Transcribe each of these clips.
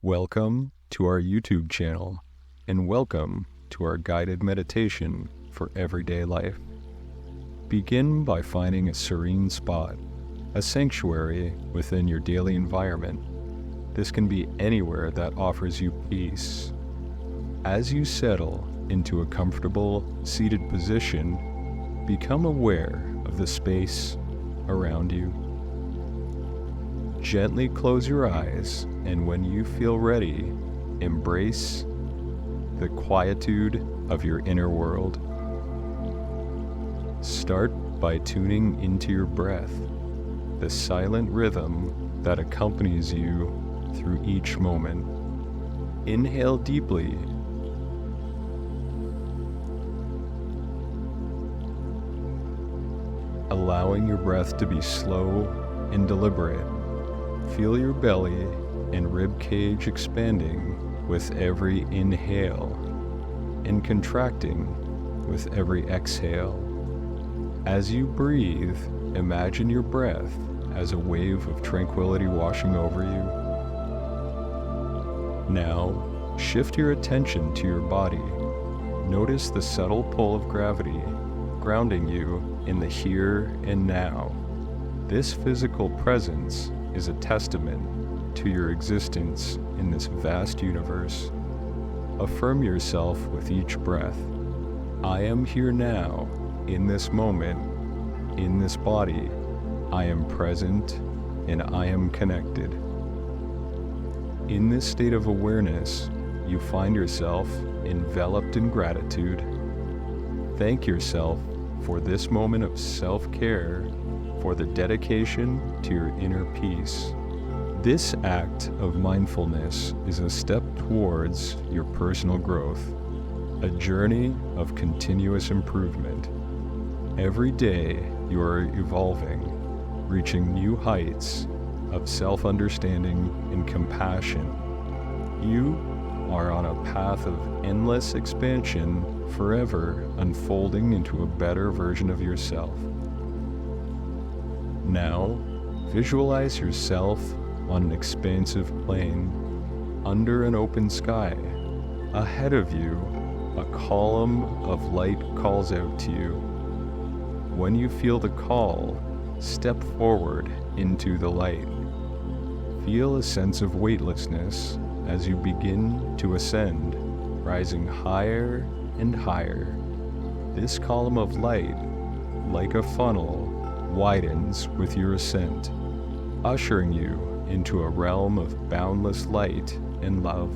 Welcome to our YouTube channel, and welcome to our guided meditation for everyday life. Begin by finding a serene spot, a sanctuary within your daily environment. This can be anywhere that offers you peace. As you settle into a comfortable, seated position, become aware of the space around you. Gently close your eyes, and when you feel ready, embrace the quietude of your inner world. Start by tuning into your breath, the silent rhythm that accompanies you through each moment. Inhale deeply, allowing your breath to be slow and deliberate. Feel your belly and rib cage expanding with every inhale and contracting with every exhale. As you breathe, imagine your breath as a wave of tranquility washing over you. Now, shift your attention to your body. Notice the subtle pull of gravity, grounding you in the here and now. This physical presence is a testament to your existence in this vast universe. Affirm yourself with each breath. I am here now, in this moment, in this body. I am present and I am connected. In this state of awareness, you find yourself enveloped in gratitude. Thank yourself for this moment of self-care, for the dedication to your inner peace. This act of mindfulness is a step towards your personal growth, a journey of continuous improvement. Every day you are evolving, reaching new heights of self-understanding and compassion. You are on a path of endless expansion, forever unfolding into a better version of yourself. Now, visualize yourself on an expansive plain, under an open sky. Ahead of you, a column of light calls out to you. When you feel the call, step forward into the light. Feel a sense of weightlessness as you begin to ascend, rising higher and higher. This column of light, like a funnel, widens with your ascent, ushering you into a realm of boundless light and love.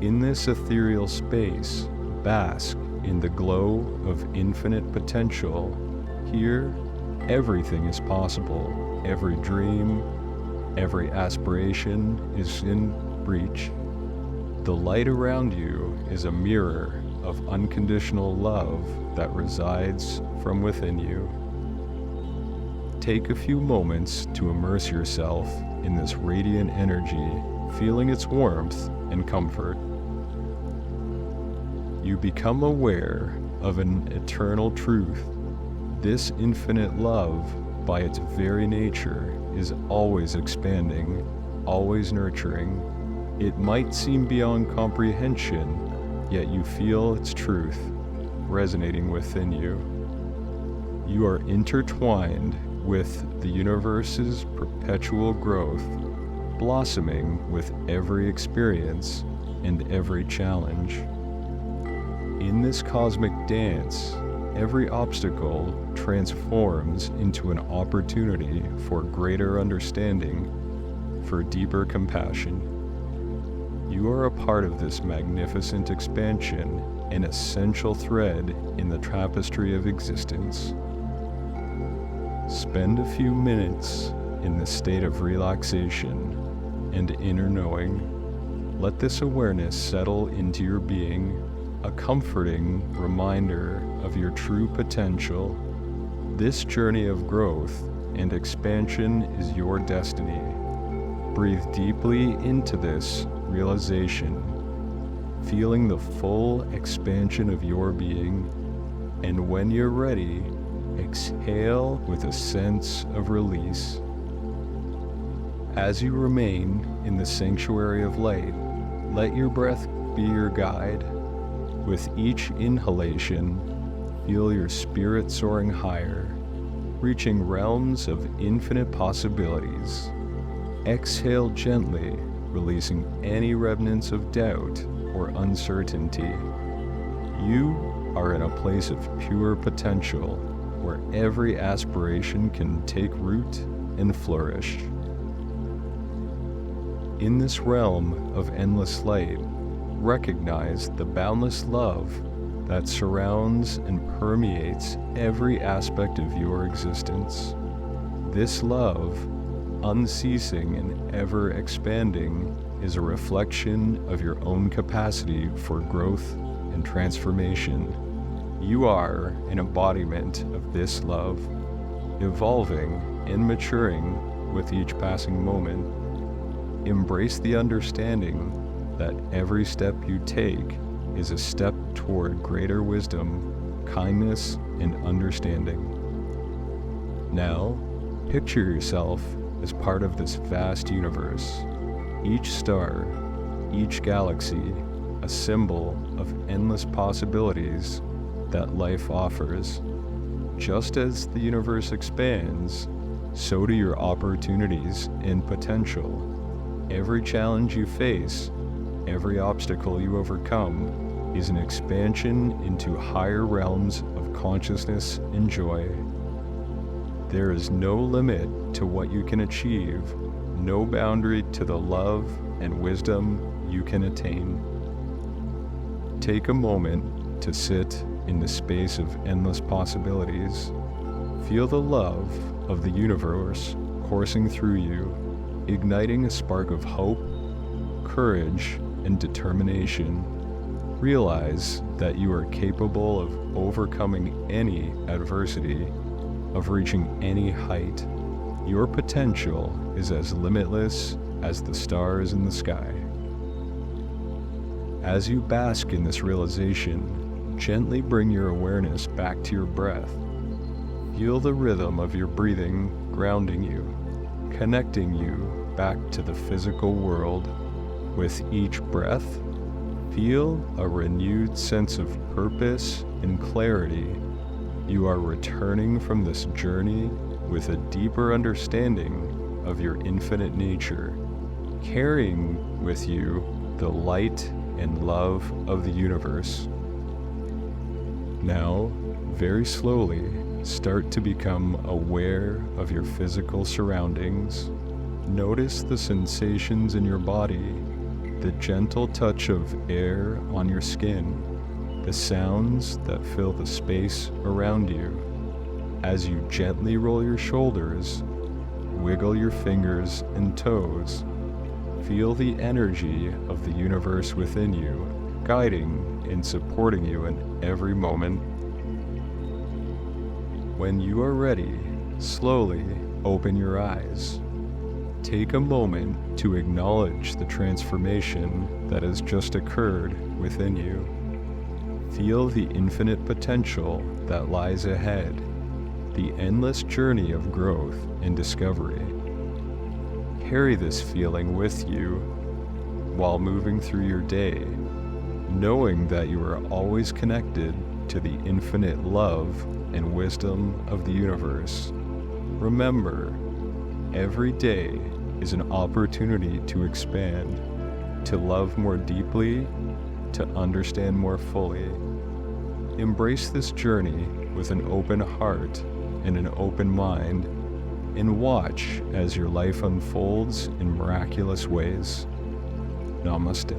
In this ethereal space, bask in the glow of infinite potential. Here, everything is possible. Every dream, every aspiration is in reach. The light around you is a mirror of unconditional love that resides from within you. Take a few moments to immerse yourself in this radiant energy, feeling its warmth and comfort. You become aware of an eternal truth. This infinite love, by its very nature, is always expanding, always nurturing. It might seem beyond comprehension, yet you feel its truth resonating within you. You are intertwined with the universe's perpetual growth, blossoming with every experience and every challenge. In this cosmic dance, every obstacle transforms into an opportunity for greater understanding, for deeper compassion. You are a part of this magnificent expansion, an essential thread in the tapestry of existence. Spend a few minutes in this state of relaxation and inner knowing. Let this awareness settle into your being, a comforting reminder of your true potential. This journey of growth and expansion is your destiny. Breathe deeply into this realization, feeling the full expansion of your being, and when you're ready, exhale with a sense of release. As you remain in the sanctuary of light, let your breath be your guide. With each inhalation, feel your spirit soaring higher, reaching realms of infinite possibilities. Exhale gently, releasing any remnants of doubt or uncertainty. You are in a place of pure potential, where every aspiration can take root and flourish. In this realm of endless light, recognize the boundless love that surrounds and permeates every aspect of your existence. This love, unceasing and ever expanding, is a reflection of your own capacity for growth and transformation. You are an embodiment of this love, evolving and maturing with each passing moment. Embrace the understanding that every step you take is a step toward greater wisdom, kindness, and understanding. Now, picture yourself as part of this vast universe. Each star, each galaxy, a symbol of endless possibilities that life offers. Just as the universe expands, so do your opportunities and potential. Every challenge you face, every obstacle you overcome, is an expansion into higher realms of consciousness and joy. There is no limit to what you can achieve, no boundary to the love and wisdom you can attain. Take a moment to sit in the space of endless possibilities. Feel the love of the universe coursing through you, igniting a spark of hope, courage, and determination. Realize that you are capable of overcoming any adversity, of reaching any height. Your potential is as limitless as the stars in the sky. As you bask in this realization, gently bring your awareness back to your breath. Feel the rhythm of your breathing grounding you, connecting you back to the physical world. With each breath, feel a renewed sense of purpose and clarity. You are returning from this journey with a deeper understanding of your infinite nature, carrying with you the light and love of the universe. Now, very slowly, start to become aware of your physical surroundings. Notice the sensations in your body, the gentle touch of air on your skin, the sounds that fill the space around you. As you gently roll your shoulders, wiggle your fingers and toes, feel the energy of the universe within you, guiding and supporting you in every moment. When you are ready, slowly open your eyes. Take a moment to acknowledge the transformation that has just occurred within you. Feel the infinite potential that lies ahead, the endless journey of growth and discovery. Carry this feeling with you while moving through your day, knowing that you are always connected to the infinite love and wisdom of the universe. Remember, every day is an opportunity to expand, to love more deeply, to understand more fully. Embrace this journey with an open heart and an open mind, and watch as your life unfolds in miraculous ways. Namaste.